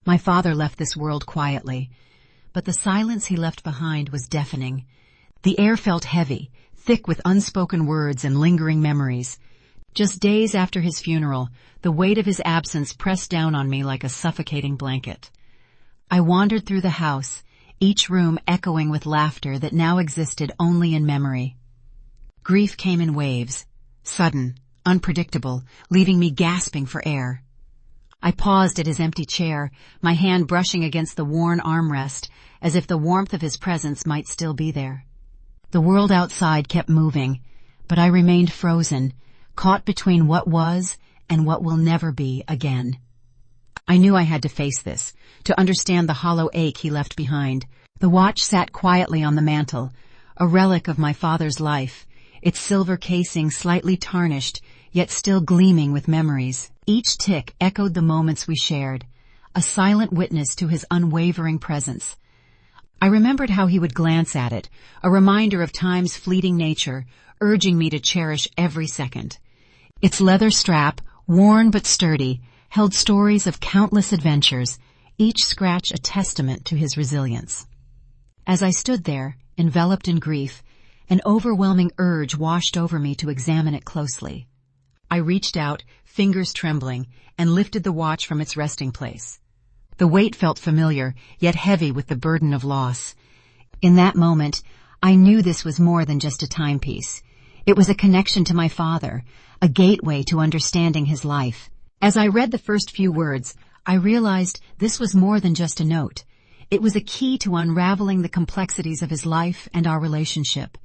My father left this world quietly, but the silence he left behind was deafening. The air felt heavy, thick with unspoken words and lingering memories. Just days after his funeral, the weight of his absence pressed down on me like a suffocating blanket. I wandered through the house, each room echoing with laughter that now existed only in memory. Grief came in waves, sudden, unpredictable, leaving me gasping for air. I paused at his empty chair, my hand brushing against the worn armrest, as if the warmth of his presence might still be there. The world outside kept moving, but I remained frozen, caught between what was and what will never be again. I knew I had to face this, to understand the hollow ache he left behind. The watch sat quietly on the mantel, a relic of my father's life, its silver casing slightly tarnished, yet still gleaming with memories. Each tick echoed the moments we shared, a silent witness to his unwavering presence. I remembered how he would glance at it, a reminder of time's fleeting nature, urging me to cherish every second. Its leather strap, worn but sturdy, held stories of countless adventures, each scratch a testament to his resilience. As I stood there, enveloped in grief, an overwhelming urge washed over me to examine it closely. I reached out, fingers trembling, and lifted the watch from its resting place. The weight felt familiar, yet heavy with the burden of loss. In that moment, I knew this was more than just a timepiece. It was a connection to my father, a gateway to understanding his life. As I read the first few words, I realized this was more than just a note. It was a key to unraveling the complexities of his life and our relationship.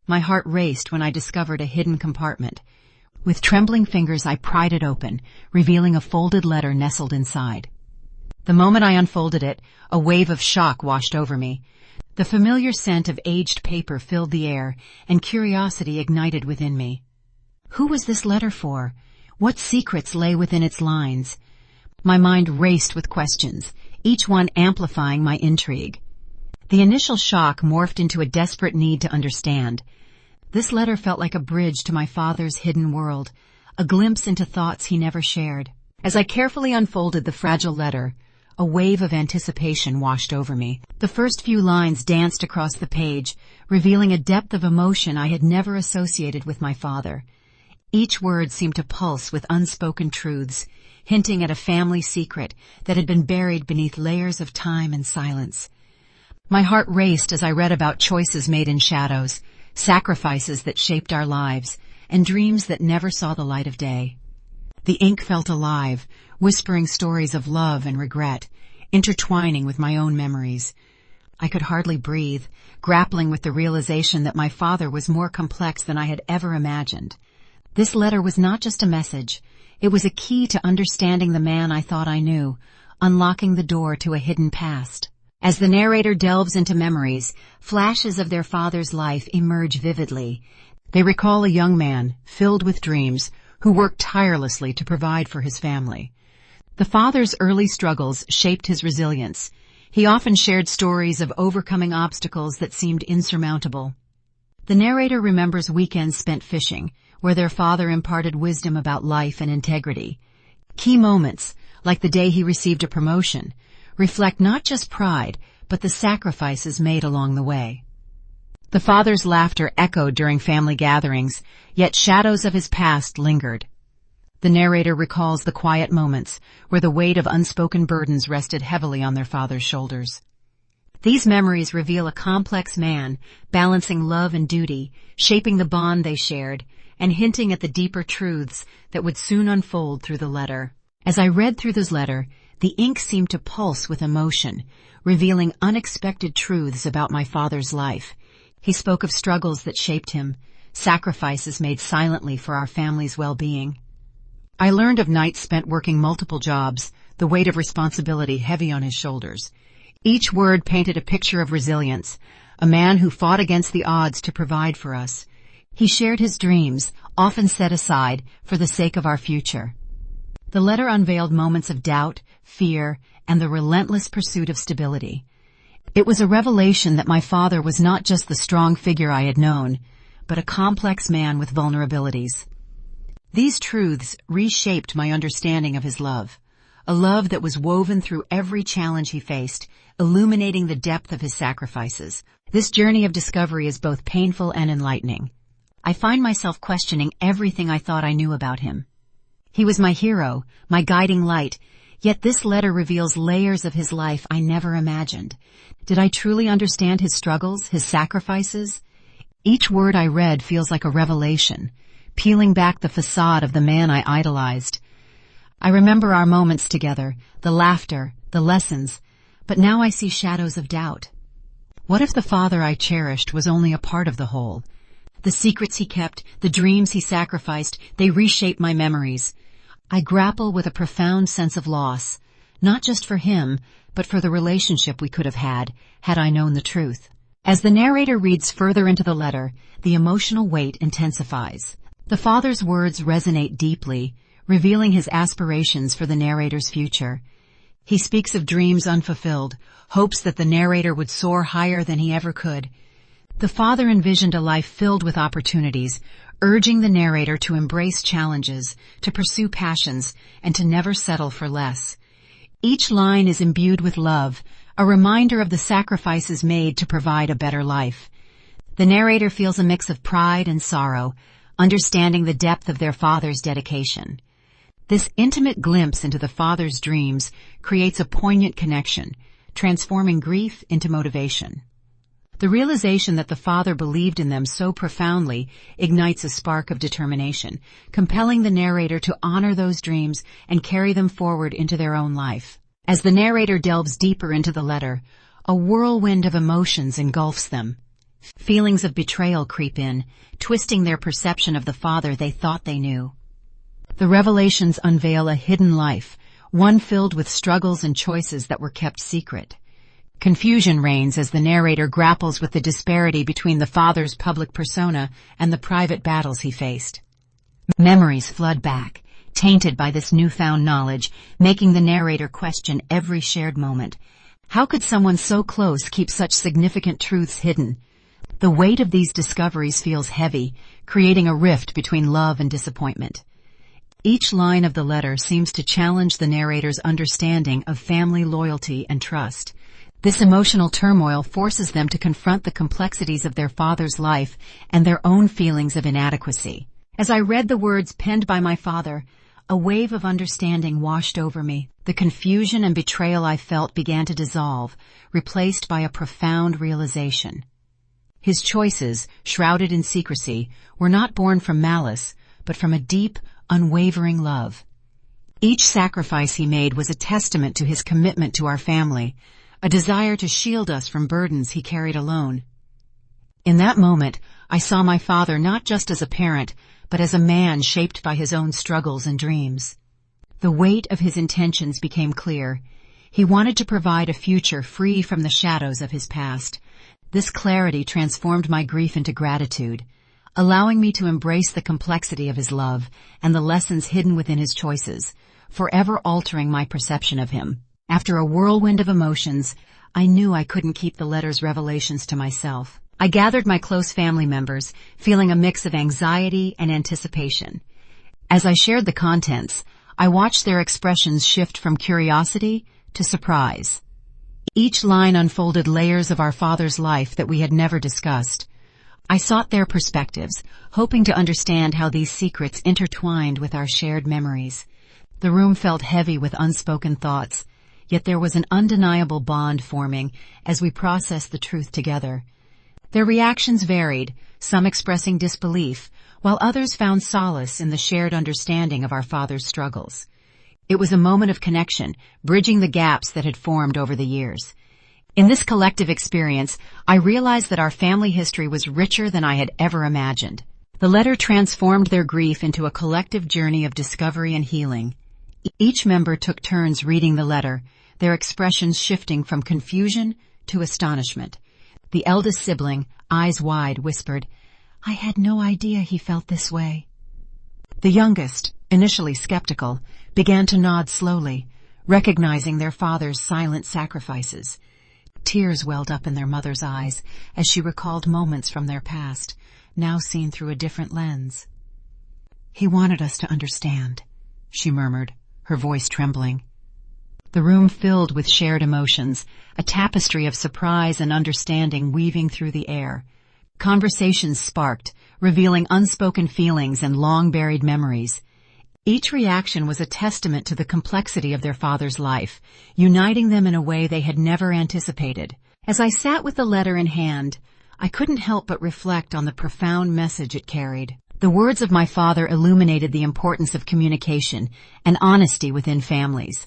My heart raced when I discovered a hidden compartment. With trembling fingers, I pried it open, revealing a folded letter nestled inside. The moment I unfolded it, a wave of shock washed over me. The familiar scent of aged paper filled the air, and curiosity ignited within me. Who was this letter for? What secrets lay within its lines? My mind raced with questions, each one amplifying my intrigue. The initial shock morphed into a desperate need to understand. This letter felt like a bridge to my father's hidden world, a glimpse into thoughts he never shared. As I carefully unfolded the fragile letter, a wave of anticipation washed over me. The first few lines danced across the page, revealing a depth of emotion I had never associated with my father. Each word seemed to pulse with unspoken truths, hinting at a family secret that had been buried beneath layers of time and silence. My heart raced as I read about choices made in shadows, sacrifices that shaped our lives, and dreams that never saw the light of day. The ink felt alive, whispering stories of love and regret, intertwining with my own memories. I could hardly breathe, grappling with the realization that my father was more complex than I had ever imagined. This letter was not just a message. It was a key to understanding the man I thought I knew, unlocking the door to a hidden past. As the narrator delves into memories, flashes of their father's life emerge vividly. They recall a young man, filled with dreams, who worked tirelessly to provide for his family. The father's early struggles shaped his resilience. He often shared stories of overcoming obstacles that seemed insurmountable. The narrator remembers weekends spent fishing, where their father imparted wisdom about life and integrity. Key moments, like the day he received a promotion, reflect not just pride, but the sacrifices made along the way. The father's laughter echoed during family gatherings, yet shadows of his past lingered. The narrator recalls the quiet moments where the weight of unspoken burdens rested heavily on their father's shoulders. These memories reveal a complex man, balancing love and duty, shaping the bond they shared, and hinting at the deeper truths that would soon unfold through the letter. As I read through this letter, the ink seemed to pulse with emotion, revealing unexpected truths about my father's life. He spoke of struggles that shaped him, sacrifices made silently for our family's well-being. I learned of nights spent working multiple jobs, the weight of responsibility heavy on his shoulders. Each word painted a picture of resilience, a man who fought against the odds to provide for us. He shared his dreams, often set aside, for the sake of our future. The letter unveiled moments of doubt, fear, and the relentless pursuit of stability. It was a revelation that my father was not just the strong figure I had known, but a complex man with vulnerabilities. These truths reshaped my understanding of his love, a love that was woven through every challenge he faced, illuminating the depth of his sacrifices. This journey of discovery is both painful and enlightening. I find myself questioning everything I thought I knew about him. He was my hero, my guiding light, yet this letter reveals layers of his life I never imagined. Did I truly understand his struggles, his sacrifices? Each word I read feels like a revelation, peeling back the facade of the man I idolized. I remember our moments together, the laughter, the lessons, but now I see shadows of doubt. What if the father I cherished was only a part of the whole? The secrets he kept, the dreams he sacrificed, they reshape my memories. I grapple with a profound sense of loss, not just for him, but for the relationship we could have had I known the truth. As the narrator reads further into the letter, the emotional weight intensifies. The father's words resonate deeply, revealing his aspirations for the narrator's future. He speaks of dreams unfulfilled, hopes that the narrator would soar higher than he ever could. The father envisioned a life filled with opportunities, urging the narrator to embrace challenges, to pursue passions, and to never settle for less. Each line is imbued with love, a reminder of the sacrifices made to provide a better life. The narrator feels a mix of pride and sorrow, understanding the depth of their father's dedication. This intimate glimpse into the father's dreams creates a poignant connection, transforming grief into motivation. The realization that the father believed in them so profoundly ignites a spark of determination, compelling the narrator to honor those dreams and carry them forward into their own life. As the narrator delves deeper into the letter, a whirlwind of emotions engulfs them. Feelings of betrayal creep in, twisting their perception of the father they thought they knew. The revelations unveil a hidden life, one filled with struggles and choices that were kept secret. Confusion reigns as the narrator grapples with the disparity between the father's public persona and the private battles he faced. Memories flood back, tainted by this newfound knowledge, making the narrator question every shared moment. How could someone so close keep such significant truths hidden? The weight of these discoveries feels heavy, creating a rift between love and disappointment. Each line of the letter seems to challenge the narrator's understanding of family loyalty and trust. This emotional turmoil forces them to confront the complexities of their father's life and their own feelings of inadequacy. As I read the words penned by my father, a wave of understanding washed over me. The confusion and betrayal I felt began to dissolve, replaced by a profound realization. His choices, shrouded in secrecy, were not born from malice, but from a deep, unwavering love. Each sacrifice he made was a testament to his commitment to our family, a desire to shield us from burdens he carried alone. In that moment, I saw my father not just as a parent, but as a man shaped by his own struggles and dreams. The weight of his intentions became clear. He wanted to provide a future free from the shadows of his past. This clarity transformed my grief into gratitude, allowing me to embrace the complexity of his love and the lessons hidden within his choices, forever altering my perception of him. After a whirlwind of emotions, I knew I couldn't keep the letter's revelations to myself. I gathered my close family members, feeling a mix of anxiety and anticipation. As I shared the contents, I watched their expressions shift from curiosity to surprise. Each line unfolded layers of our father's life that we had never discussed. I sought their perspectives, hoping to understand how these secrets intertwined with our shared memories. The room felt heavy with unspoken thoughts, yet there was an undeniable bond forming as we processed the truth together. Their reactions varied, some expressing disbelief, while others found solace in the shared understanding of our father's struggles. It was a moment of connection, bridging the gaps that had formed over the years. In this collective experience, I realized that our family history was richer than I had ever imagined. The letter transformed their grief into a collective journey of discovery and healing. Each member took turns reading the letter, their expressions shifting from confusion to astonishment. The eldest sibling, eyes wide, whispered, "I had no idea he felt this way." The youngest, initially skeptical, began to nod slowly, recognizing their father's silent sacrifices. Tears welled up in their mother's eyes as she recalled moments from their past, now seen through a different lens. "He wanted us to understand," she murmured, her voice trembling. the room filled with shared emotions, a tapestry of surprise and understanding weaving through the air. Conversations sparked, revealing unspoken feelings and long-buried memories. Each reaction was a testament to the complexity of their father's life, uniting them in a way they had never anticipated. As I sat with the letter in hand, I couldn't help but reflect on the profound message it carried. The words of my father illuminated the importance of communication and honesty within families.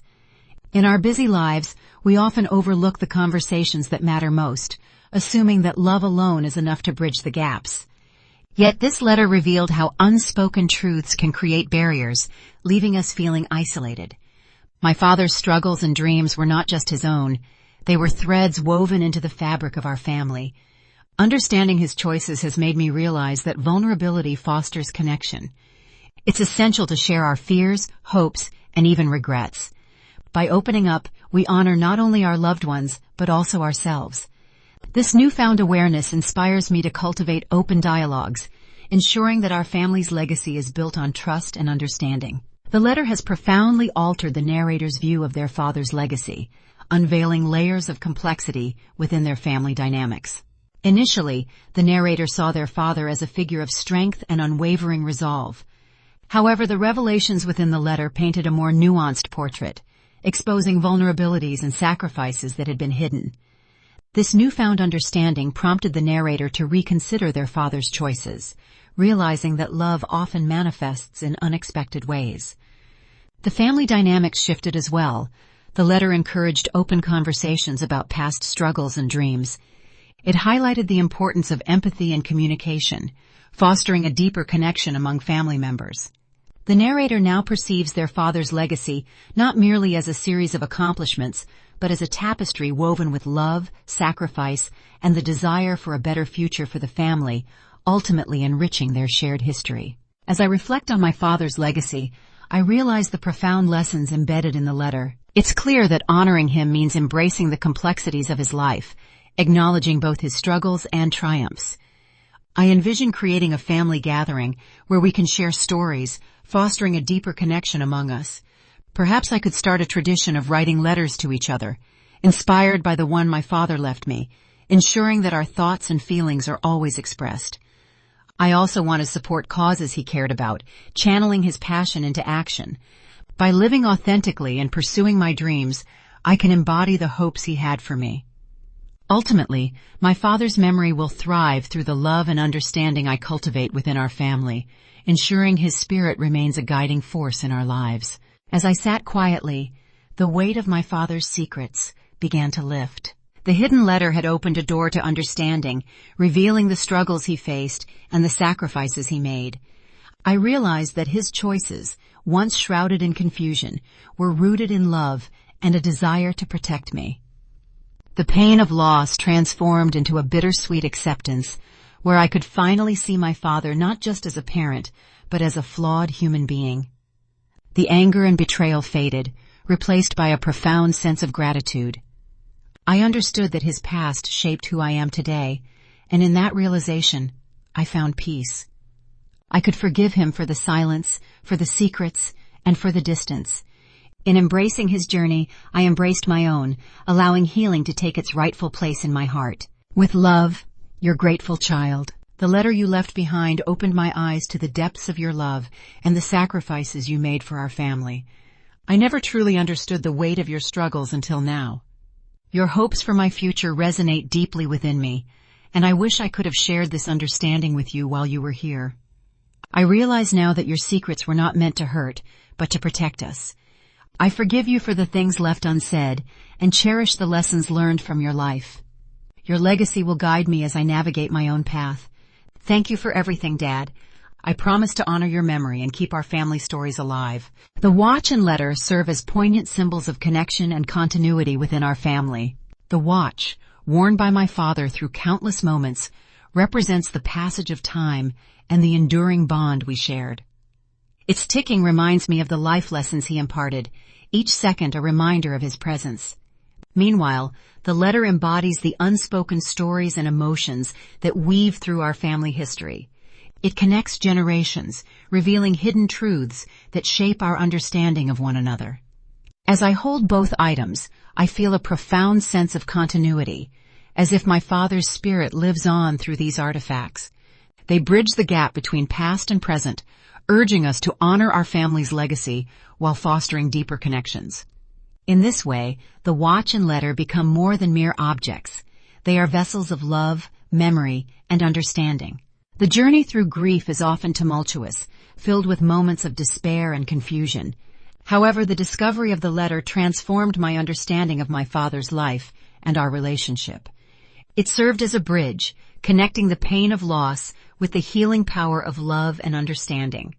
In our busy lives, we often overlook the conversations that matter most, assuming that love alone is enough to bridge the gaps. Yet this letter revealed how unspoken truths can create barriers, leaving us feeling isolated. My father's struggles and dreams were not just his own. They were threads woven into the fabric of our family. Understanding his choices has made me realize that vulnerability fosters connection. It's essential to share our fears, hopes, and even regrets. By opening up, we honor not only our loved ones, but also ourselves. This newfound awareness inspires me to cultivate open dialogues, ensuring that our family's legacy is built on trust and understanding. The letter has profoundly altered the narrator's view of their father's legacy, unveiling layers of complexity within their family dynamics. Initially, the narrator saw their father as a figure of strength and unwavering resolve. However, the revelations within the letter painted a more nuanced portrait, exposing vulnerabilities and sacrifices that had been hidden. This newfound understanding prompted the narrator to reconsider their father's choices, realizing that love often manifests in unexpected ways. The family dynamics shifted as well. The letter encouraged open conversations about past struggles and dreams. It highlighted the importance of empathy and communication, fostering a deeper connection among family members. The narrator now perceives their father's legacy not merely as a series of accomplishments, but as a tapestry woven with love, sacrifice, and the desire for a better future for the family, ultimately enriching their shared history. As I reflect on my father's legacy, I realize the profound lessons embedded in the letter. It's clear that honoring him means embracing the complexities of his life, acknowledging both his struggles and triumphs. I envision creating a family gathering where we can share stories, fostering a deeper connection among us. Perhaps I could start a tradition of writing letters to each other, inspired by the one my father left me, ensuring that our thoughts and feelings are always expressed. I also want to support causes he cared about, channeling his passion into action. By living authentically and pursuing my dreams, I can embody the hopes he had for me. Ultimately, my father's memory will thrive through the love and understanding I cultivate within our family, ensuring his spirit remains a guiding force in our lives. As I sat quietly, the weight of my father's secrets began to lift. The hidden letter had opened a door to understanding, revealing the struggles he faced and the sacrifices he made. I realized that his choices, once shrouded in confusion, were rooted in love and a desire to protect me. The pain of loss transformed into a bittersweet acceptance, where I could finally see my father not just as a parent, but as a flawed human being. The anger and betrayal faded, replaced by a profound sense of gratitude. I understood that his past shaped who I am today, and in that realization, I found peace. I could forgive him for the silence, for the secrets, and for the distance. In embracing his journey, I embraced my own, allowing healing to take its rightful place in my heart. With love, your grateful child. The letter you left behind opened my eyes to the depths of your love and the sacrifices you made for our family. I never truly understood the weight of your struggles until now. Your hopes for my future resonate deeply within me, and I wish I could have shared this understanding with you while you were here. I realize now that your secrets were not meant to hurt, but to protect us. I forgive you for the things left unsaid and cherish the lessons learned from your life. Your legacy will guide me as I navigate my own path. Thank you for everything, Dad. I promise to honor your memory and keep our family stories alive. The watch and letter serve as poignant symbols of connection and continuity within our family. The watch, worn by my father through countless moments, represents the passage of time and the enduring bond we shared. Its ticking reminds me of the life lessons he imparted, each second a reminder of his presence. Meanwhile, the letter embodies the unspoken stories and emotions that weave through our family history. It connects generations, revealing hidden truths that shape our understanding of one another. As I hold both items, I feel a profound sense of continuity, as if my father's spirit lives on through these artifacts. They bridge the gap between past and present, urging us to honor our family's legacy while fostering deeper connections. In this way, the watch and letter become more than mere objects. They are vessels of love, memory, and understanding. The journey through grief is often tumultuous, filled with moments of despair and confusion. However, the discovery of the letter transformed my understanding of my father's life and our relationship. It served as a bridge, connecting the pain of loss with the healing power of love and understanding.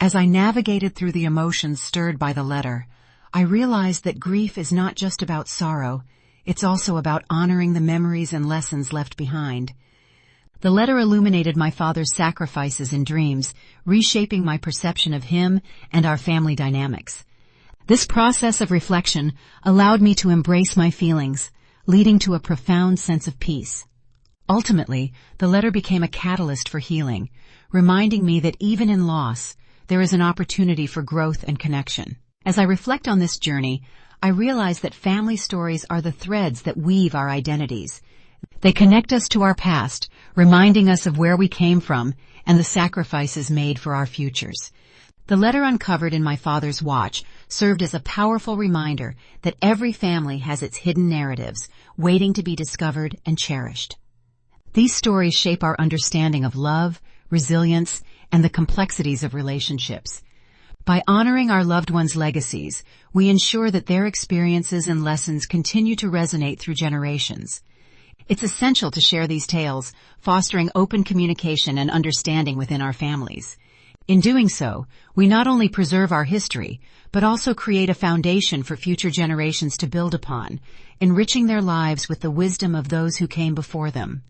As I navigated through the emotions stirred by the letter, I realized that grief is not just about sorrow, it's also about honoring the memories and lessons left behind. The letter illuminated my father's sacrifices and dreams, reshaping my perception of him and our family dynamics. This process of reflection allowed me to embrace my feelings, leading to a profound sense of peace. Ultimately, the letter became a catalyst for healing, reminding me that even in loss, there is an opportunity for growth and connection. As I reflect on this journey, I realize that family stories are the threads that weave our identities. They connect us to our past, reminding us of where we came from and the sacrifices made for our futures. The letter uncovered in my father's watch served as a powerful reminder that every family has its hidden narratives, waiting to be discovered and cherished. These stories shape our understanding of love, resilience, and the complexities of relationships. By honoring our loved ones' legacies, we ensure that their experiences and lessons continue to resonate through generations. It's essential to share these tales, fostering open communication and understanding within our families. In doing so, we not only preserve our history, but also create a foundation for future generations to build upon, enriching their lives with the wisdom of those who came before them.